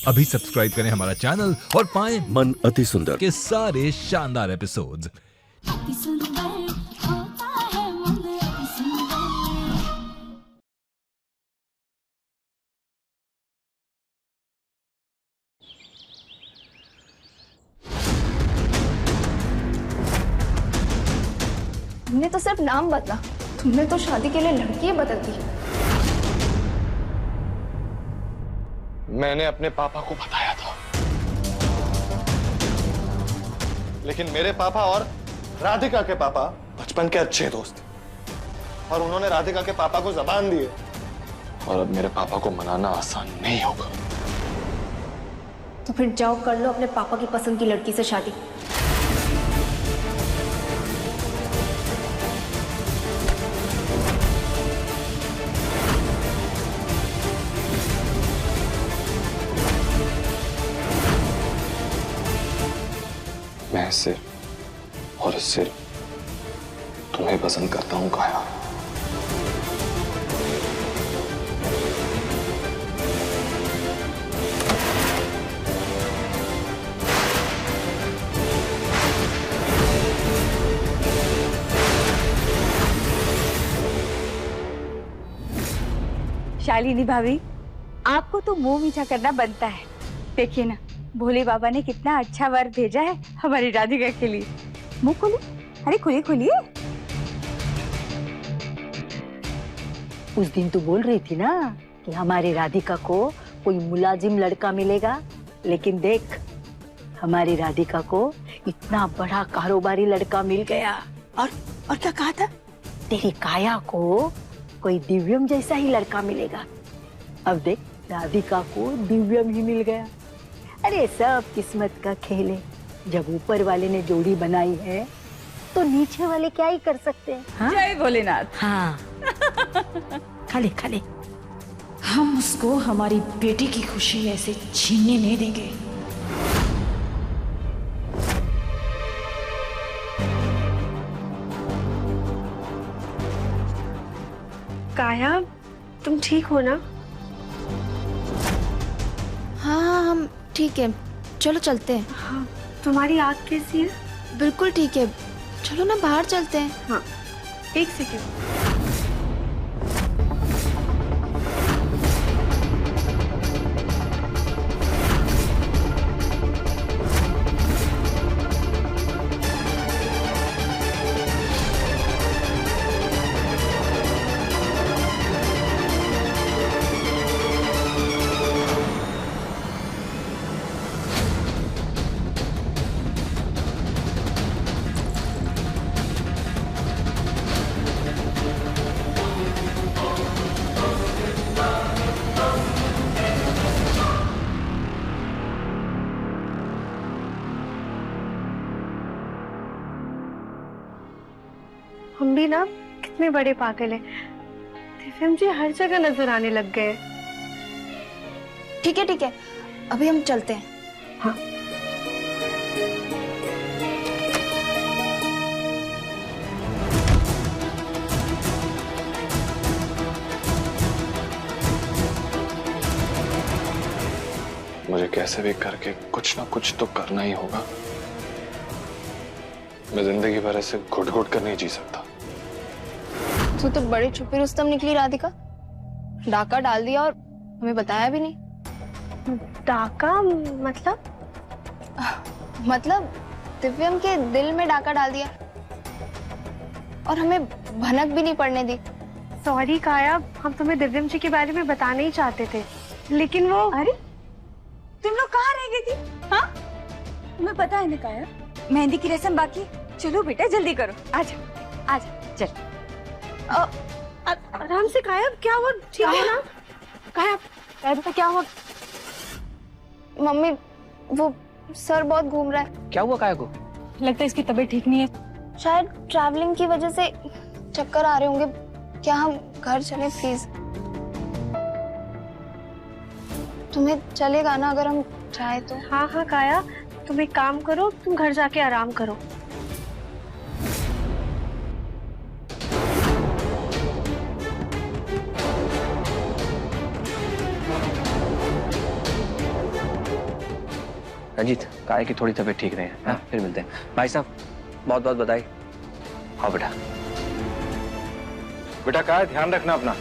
अभी सब्सक्राइब करें हमारा चैनल और पाएं मन अति सुंदर के सारे शानदार एपिसोड्स। अति सुंदर होता है मन अति सुंदर। तुमने तो सिर्फ नाम बदला, तुमने तो शादी के लिए लड़की बदल दी। मैंने अपने पापा को बताया था, लेकिन मेरे पापा और राधिका के पापा बचपन के अच्छे दोस्त थे और उन्होंने राधिका के पापा को जबान दी है और अब मेरे पापा को मनाना आसान नहीं होगा। तो फिर जाओ कर लो अपने पापा की पसंद की लड़की से शादी। मैं सिर्फ और सिर्फ तुम्हें पसंद करता हूं काया। शालिनी भाभी, आपको तो मुंह मीठा करना बनता है। देखिए ना, भोले बाबा ने कितना अच्छा वर भेजा है हमारी राधिका के लिए। मुंह खोलिए, अरे खोलिए खोलिए। उस दिन तू बोल रही थी ना कि हमारी राधिका को कोई मुलाजिम लड़का मिलेगा, लेकिन देख हमारी राधिका को इतना बड़ा कारोबारी लड़का मिल गया। और क्या कहा था? तेरी काया को कोई दिव्यम जैसा ही लड़का मिलेगा। अब देख राधिका को दिव्यम ही मिल गया। अरे सब किस्मत का खेल है। जब ऊपर वाले ने जोड़ी बनाई है तो नीचे वाले क्या ही कर सकते हैं। हाँ? जय भोलेनाथ। हाँ खाले खाले। हम उसको हमारी बेटी की खुशी ऐसे छीनने नहीं देंगे। काया, तुम ठीक हो ना? हाँ हम ठीक है, चलो चलते हैं। हाँ, तुम्हारी आँख कैसी है? बिल्कुल ठीक है, चलो ना बाहर चलते हैं। हाँ, एक सेकेंड। हम भी ना कितने बड़े पागल हैं। दिव्यम जी हर जगह नजर आने लग गए। ठीक है, अभी हम चलते हैं। हाँ। मुझे कैसे भी करके कुछ ना कुछ तो करना ही होगा। मैं जिंदगी भर ऐसे घुट घुट कर नहीं जी सकता। तू तो बड़ी छुपी रुस्तम निकली राधिका। डाका डाल दिया और हमें बताया भी नहीं। डाका मतलब? मतलब दिव्यम के दिल में डाका डाल दिया और हमें भनक भी नहीं पड़ने दी। सॉरी काया, हम तुम्हें दिव्यम जी के बारे में बताना ही चाहते थे, लेकिन वो। अरे तुम लोग कहाँ रह गई थी? हाँ, तुम्हें पता है ना काया, मेहंदी की रस्म बाकी। चलो बेटा जल्दी करो, आजा आजा चल। आराम से काया, क्या हुआ? ठीक है ना? काया बेटा क्या हुआ? मम्मी वो सर बहुत घूम रहा है। क्या हुआ काया को? लगता है इसकी तबीयत ठीक नहीं है। शायद ट्रैवलिंग की वजह से चक्कर आ रहे होंगे। क्या हम घर चले प्लीज? तुम्हें चलेगा ना अगर हम चाहे तो? हाँ हाँ काया, तुम एक काम करो, तुम घर जाके आराम करो। रंजीत, काय की थोड़ी तबीयत ठीक नहीं है। हाँ, फिर मिलते हैं। भाई साहब, बहुत बहुत बधाई। हाँ बेटा। बेटा काय, ध्यान रखना अपना।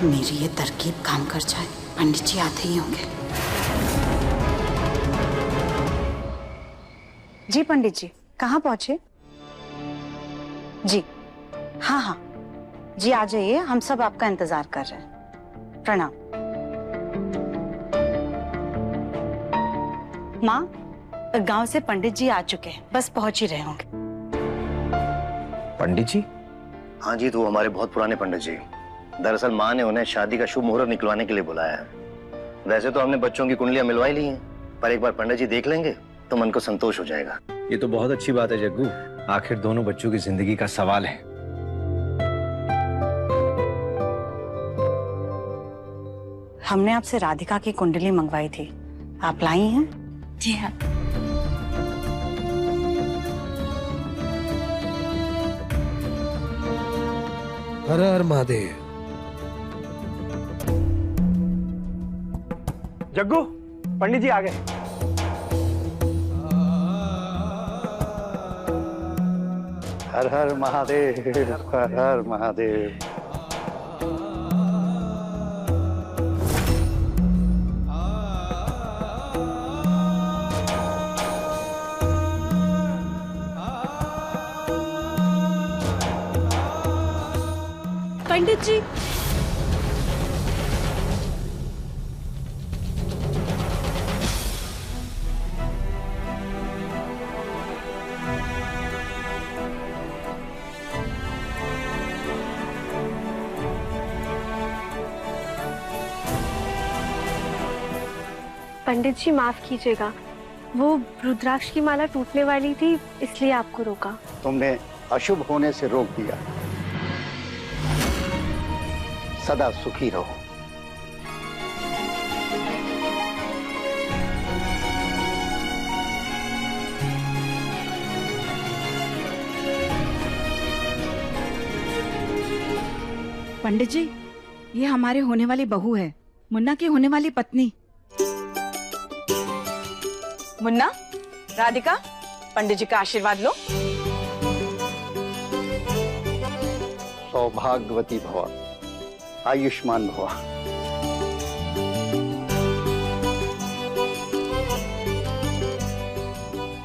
मेरी ये तरकीब काम कर जाए, पंडित जी आते ही होंगे। जी पंडित जी, कहाँ पहुंचे? जी हाँ हाँ जी, आ जाइए, हम सब आपका इंतजार कर रहे हैं। प्रणाम। माँ, गांव से पंडित जी आ चुके हैं, बस पहुंच ही रहे होंगे। पंडित जी? हाँ जी, तो वो हमारे बहुत पुराने पंडित जी। दरअसल माँ ने उन्हें शादी का शुभ मुहूर्त निकलवाने के लिए बुलाया है। वैसे तो हमने बच्चों की कुंडलियां मिलवाई ली हैं, पर एक बार पंडित जी देख लेंगे तो मन को संतोष हो जाएगा। ये तो बहुत अच्छी बात है जग्गू, आखिर दोनों बच्चों की जिंदगी का सवाल है। हमने आपसे राधिका की कुंडली मंगवाई थी, आप लाई हैं? जी हाँ। हर हर महादेव। जग्गू, पंडित जी आ गए। हर हर महादेव, हर हर महादेव। पंडित जी, पंडित जी माफ कीजिएगा, वो रुद्राक्ष की माला टूटने वाली थी, इसलिए आपको रोका। तुमने अशुभ होने से रोक दिया। सदा सुखी रहो। पंडित जी, ये हमारे होने वाली बहू है, मुन्ना की होने वाली पत्नी। मुन्ना, राधिका, पंडित जी का आशीर्वाद लो। सौभाग्यवती भव, आयुष्मान भव।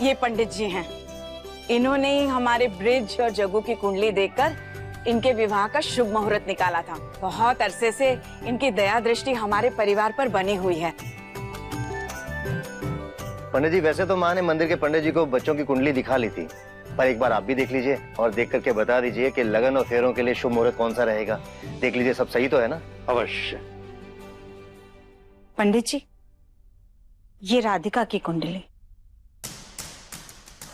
ये पंडित जी हैं, इन्होंने ही हमारे ब्रिज और जग्गू की कुंडली देखकर इनके विवाह का शुभ मुहूर्त निकाला था। बहुत अरसे से इनकी दया दृष्टि हमारे परिवार पर बनी हुई है। पंडित जी, वैसे तो माँ ने मंदिर के पंडित जी को बच्चों की कुंडली दिखा ली थी, पर एक बार आप भी देख लीजिए और देख करके बता दीजिए कि लगन और फेरों के लिए शुभ मुहूर्त कौन सा रहेगा। देख लीजिए, सब सही तो है ना? अवश्य। पंडित जी, ये राधिका की कुंडली।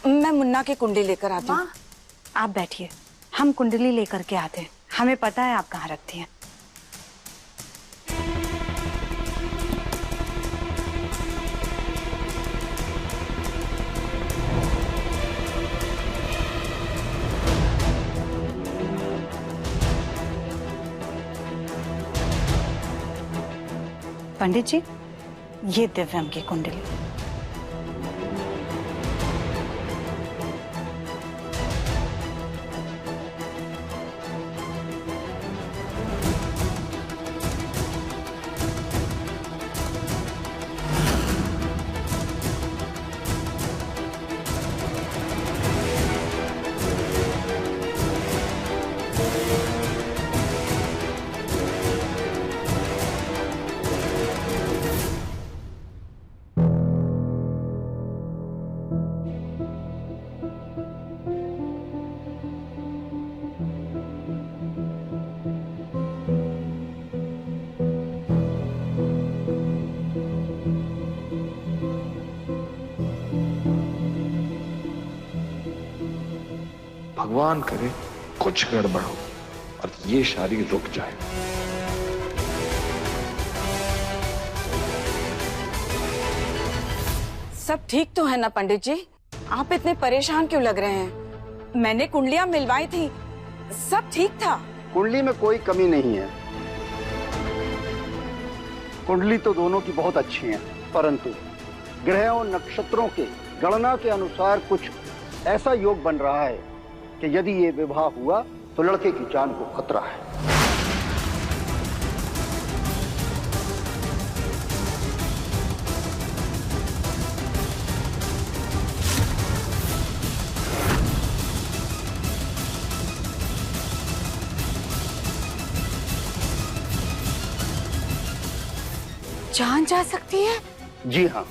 मैं मुन्ना की कुंडली लेकर आती हूँ। आप बैठिए, हम कुंडली लेकर के आते हैं, हमें पता है आप कहाँ रखती हैं। पंडित जी, ये दिव्यम की कुंडली। भगवान करे कुछ गड़बड़ हो और ये शादी रुक जाए। सब ठीक तो है ना पंडित जी? आप इतने परेशान क्यों लग रहे हैं? मैंने कुंडलियां मिलवाई थी, सब ठीक था। कुंडली में कोई कमी नहीं है। कुंडली तो दोनों की बहुत अच्छी है, परंतु ग्रहों नक्षत्रों के गणना के अनुसार कुछ ऐसा योग बन रहा है कि यदि ये विवाह हुआ तो लड़के की जान को खतरा है। जान जा सकती है? जी हाँ,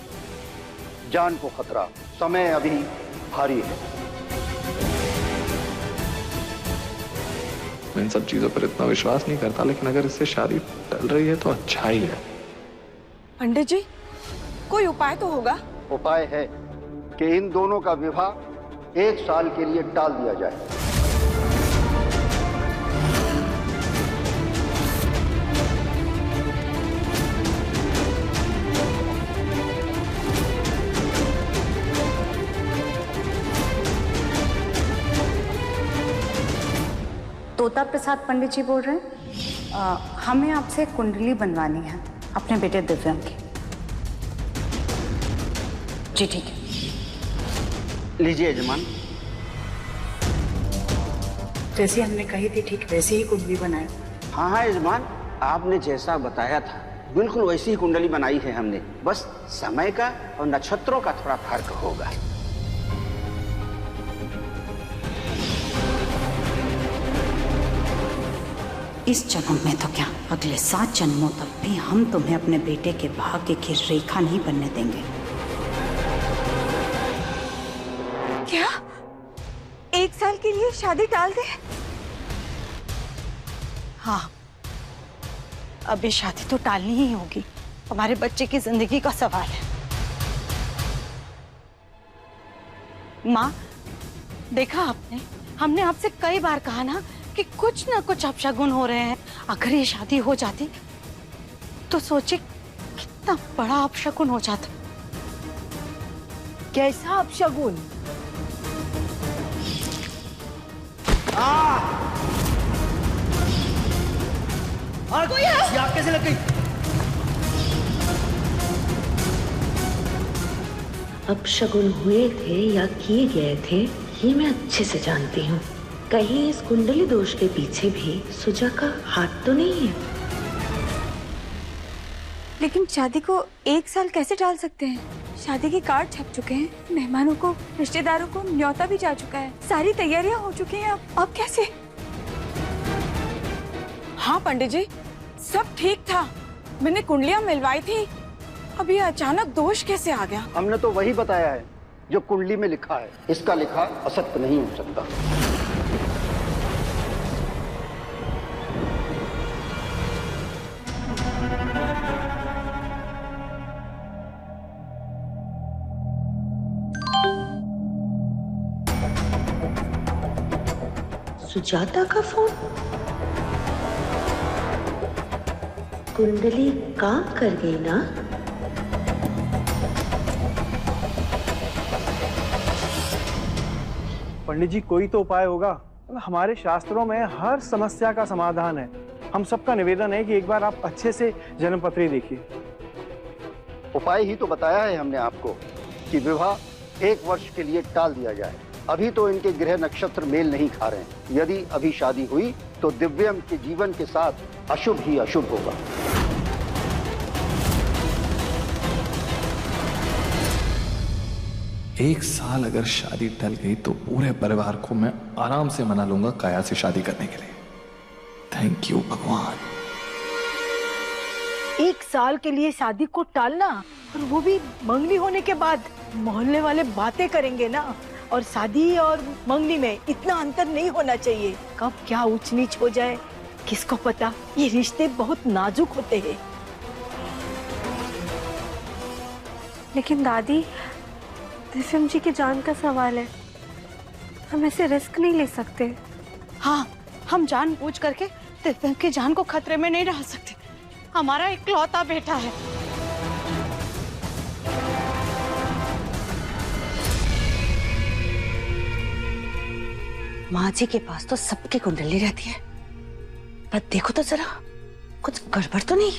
जान को खतरा। समय अभी भारी है। मैं इन सब चीजों पर इतना विश्वास नहीं करता, लेकिन अगर इससे शादी टल रही है तो अच्छा ही है। पंडित जी, कोई उपाय तो होगा? उपाय है कि इन दोनों का विवाह 1 साल के लिए टाल दिया जाए। तोता प्रसाद पंडित जी बोल रहे हैं? हमें आपसे कुंडली बनवानी है अपने बेटे दिव्यम की। जी ठीक है। लीजिए यजमान। जैसे हमने कही थी ठीक वैसे ही कुंडली बनाई। हाँ हाँ यजमान, आपने जैसा बताया था बिल्कुल वैसी ही कुंडली बनाई है हमने। बस समय का और नक्षत्रों का थोड़ा फर्क होगा। इस जन्म में तो क्या, अगले 7 जन्मों तक भी हम तुम्हें अपने बेटे के भाग्य की रेखा नहीं बनने देंगे। क्या 1 साल के लिए शादी टाल दे? हाँ, अब ये शादी तो टालनी ही होगी। हमारे बच्चे की जिंदगी का सवाल है। माँ, देखा आपने, हमने आपसे कई बार कहा ना कि कुछ ना कुछ अपशगुन हो रहे हैं। अगर ये शादी हो जाती तो सोचे कितना बड़ा अपशगुन हो जाता। कैसा अपशगुन? ये आग कैसे लग गई? अपशगुन हुए थे या किए गए थे ये मैं अच्छे से जानती हूँ। कहीं इस कुंडली दोष के पीछे भी सुजा का हाथ तो नहीं है? लेकिन शादी को 1 साल कैसे टाल सकते हैं? शादी के कार्ड छप चुके हैं, मेहमानों को, रिश्तेदारों को न्योता भी जा चुका है, सारी तैयारियां हो चुकी हैं। अब कैसे? हाँ पंडित जी, सब ठीक था। मैंने कुंडलियां मिलवाई थी। अब ये अचानक दोष कैसे आ गया? हमने तो वही बताया है जो कुंडली में लिखा है। इसका लिखा असत्य नहीं हो सकता। सुजाता का फोन। कुंडली काम कर गई ना? पंडित जी, कोई तो उपाय होगा। हमारे शास्त्रों में हर समस्या का समाधान है। हम सबका निवेदन है कि एक बार आप अच्छे से जन्मपत्री देखिए। उपाय ही तो बताया है हमने आपको कि विवाह 1 वर्ष के लिए टाल दिया जाए। अभी तो इनके ग्रह नक्षत्र मेल नहीं खा रहे हैं। यदि अभी शादी हुई तो दिव्यम के जीवन के साथ अशुभ ही अशुभ होगा। एक साल अगर शादी टल गई तो पूरे परिवार को मैं आराम से मना लूंगा काया से शादी करने के लिए। थैंक यू भगवान। 1 साल के लिए शादी को टालना, और वो भी मंगनी होने के बाद। मोहल्ले वाले बातें करेंगे ना, और शादी और मंगनी में इतना अंतर नहीं होना चाहिए। कब क्या ऊंच नीच हो जाए किसको पता। ये रिश्ते बहुत नाजुक होते हैं। लेकिन दादी, दिव्यम जी की जान का सवाल है। हम ऐसे रिस्क नहीं ले सकते। हाँ, हम जानबूझ करके दिव्यम की जान को खतरे में नहीं डाल सकते। हमारा इकलौता बेटा है। माँ जी के पास तो सबकी कुंडली रहती है, पर देखो तो जरा कुछ गड़बड़ तो नहीं।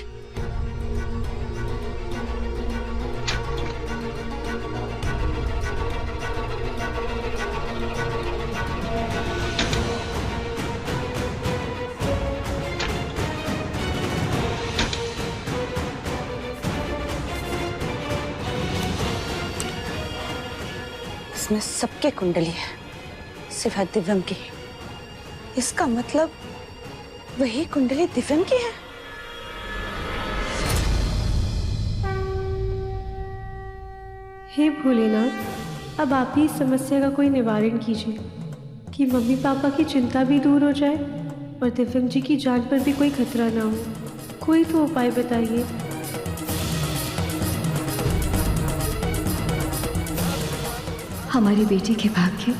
इसमें सबके कुंडली है सिवाय दिव्यम की। इसका मतलब वही कुंडली दिव्यम की है। हे भोलेनाथ, अब आप ही इस समस्या का कोई निवारण कीजिए कि मम्मी पापा की चिंता भी दूर हो जाए और दिव्यम जी की जान पर भी कोई खतरा ना हो। कोई तो उपाय बताइए। हमारी बेटी के भाग्य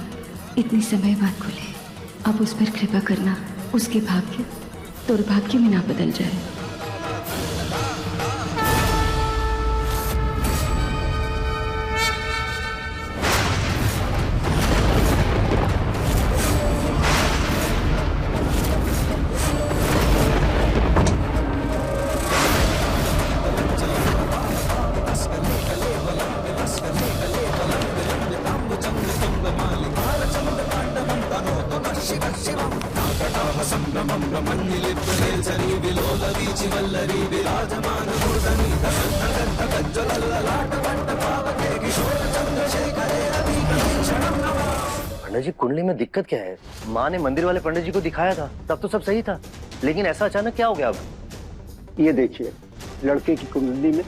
इतनी समय बाद खुले, अब उस पर कृपा करना, उसके भाग्य दुर्भाग्य में ना बदल जाए। पंडित जी, कुंडली में दिक्कत क्या है? माँ ने मंदिर वाले पंडित जी को दिखाया था, तब तो सब सही था, लेकिन ऐसा अचानक क्या हो गया अब? ये देखिए, लड़के की कुंडली में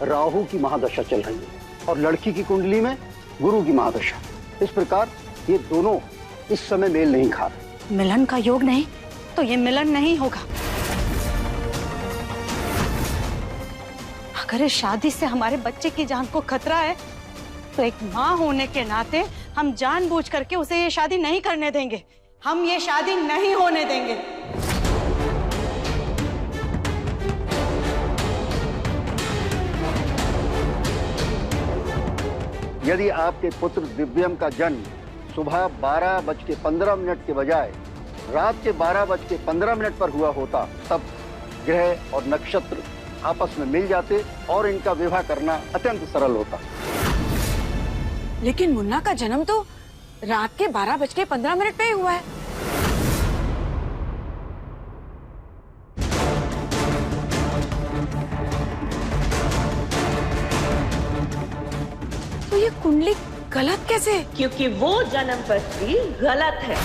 राहु की महादशा चल रही है और लड़की की कुंडली में गुरु की महादशा। इस प्रकार ये दोनों इस समय मेल नहीं खा रहे। मिलन का योग नहीं तो ये मिलन नहीं होगा। अगर इस शादी से हमारे बच्चे की जान को खतरा है तो एक माँ होने के नाते हम जानबूझ करके उसे ये शादी नहीं करने देंगे। हम ये शादी नहीं होने देंगे। यदि आपके पुत्र दिव्यम का जन्म सुबह 12:15 के बजाय रात के 12:15 पर हुआ होता, तब ग्रह और नक्षत्र आपस में मिल जाते और इनका विवाह करना अत्यंत सरल होता। लेकिन मुन्ना का जन्म तो रात के 12:15 पे ही हुआ है। तो ये कुंडली गलत कैसे? क्योंकि वो जन्म पत्री गलत है।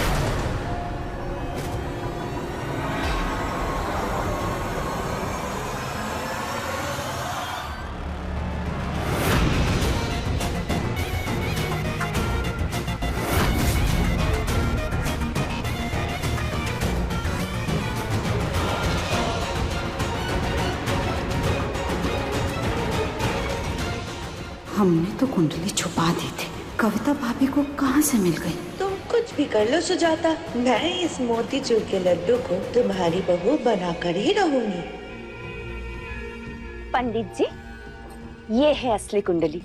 हमने तो कुंडली छुपा दी थी, कविता भाभी को कहाँ से मिल गई? तुम कुछ भी कर लो सुजाता, मैं इस मोतीचूर के लड्डू को तुम्हारी बहू बनाकर ही रहूंगी। पंडित जी, ये है असली कुंडली।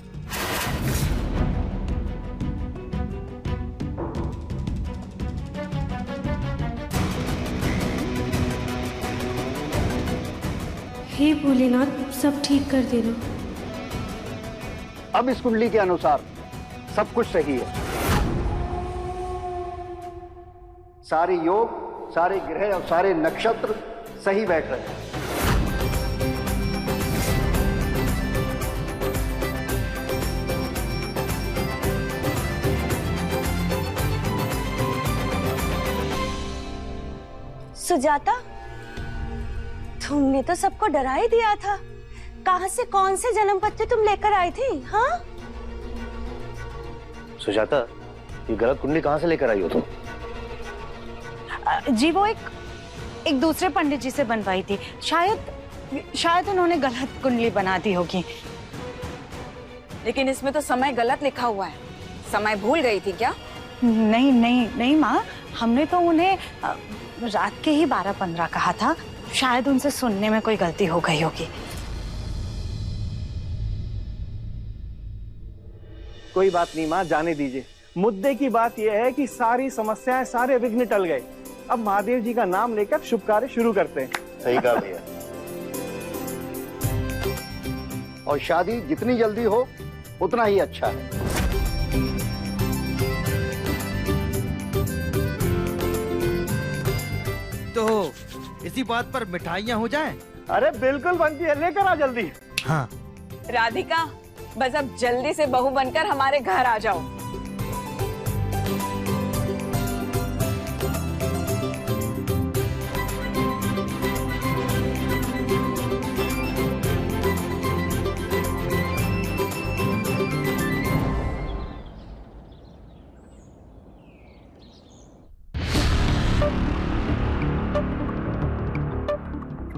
हे भोलेनाथ, सब ठीक कर देना। अब इस कुंडली के अनुसार सब कुछ सही है। सारे योग, सारे ग्रह और सारे नक्षत्र सही बैठ रहे हैं। सुजाता, तुमने तो सबको डरा ही दिया था। कहां से कौन से जन्म पत्र तुम लेकर आई थी? हाँ सुजाता, ये गलत कुंडली कहाँ से लेकर आई हो तुम? जी वो एक दूसरे पंडित जी से बनवाई थी। शायद उन्होंने गलत कुंडली बना दी होगी। लेकिन इसमें तो समय गलत लिखा हुआ है। समय भूल गई थी क्या? नहीं नहीं नहीं माँ, हमने तो उन्हें रात के ही 12:15 कहा था। शायद उनसे सुनने में कोई गलती हो गई होगी। कोई बात नहीं माँ, जाने दीजिए। मुद्दे की बात यह है कि सारी समस्याएं, सारे विघ्न टल गए। अब महादेव जी का नाम लेकर शुभ कार्य शुरू करते हैं। सही कहा भैया। और शादी जितनी जल्दी हो उतना ही अच्छा है। तो इसी बात पर मिठाइयाँ हो जाएं? अरे बिल्कुल बनती है, लेकर आ जल्दी। हाँ। राधिका, बस अब जल्दी से बहू बनकर हमारे घर आ जाओ।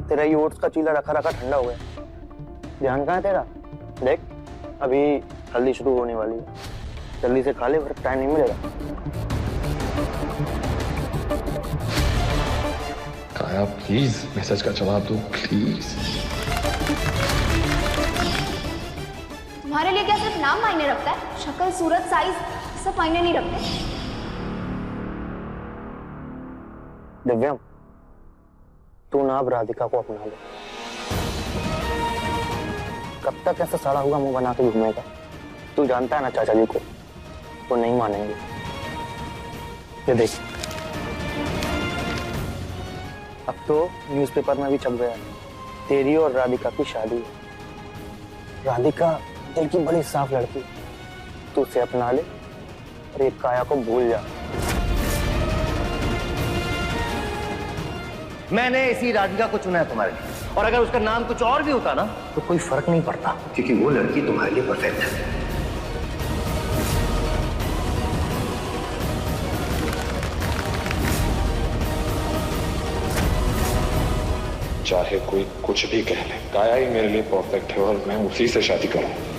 तेरा ये ओट्स का चीला रखा रखा ठंडा हो गया। ध्यान कहाँ है तेरा? देख, अभी हल्दी शुरू होने वाली है, जल्दी से खा ले, फिर टाइम नहीं मिलेगा। काया प्लीज मैसेज का जवाब दो प्लीज। तुम्हारे लिए क्या सिर्फ नाम मायने रखता है? शक्ल, सूरत, साइज सब मायने नहीं रखते? दिव्यम, तू ना अब राधिका को अपना ले। कब तक ऐसा सड़ा हुआ मुंह बना के घूमेगा? तू जानता है ना चाचा जी को, वो नहीं मानेंगे। ये देख, अब तो न्यूज़पेपर में भी छप गया, तेरी और राधिका की शादी है। राधिका दिल की बड़ी साफ लड़की, तू उसे अपना ले और एक काया को भूल जा। मैंने इसी राधिका को चुना है तुम्हारे लिए, और अगर उसका नाम कुछ और भी होता ना तो कोई फर्क नहीं पड़ता, क्योंकि वो लड़की तुम्हारे लिए परफेक्ट है। चाहे कोई कुछ भी कह ले, काया ही मेरे लिए परफेक्ट है और मैं उसी से शादी करूं।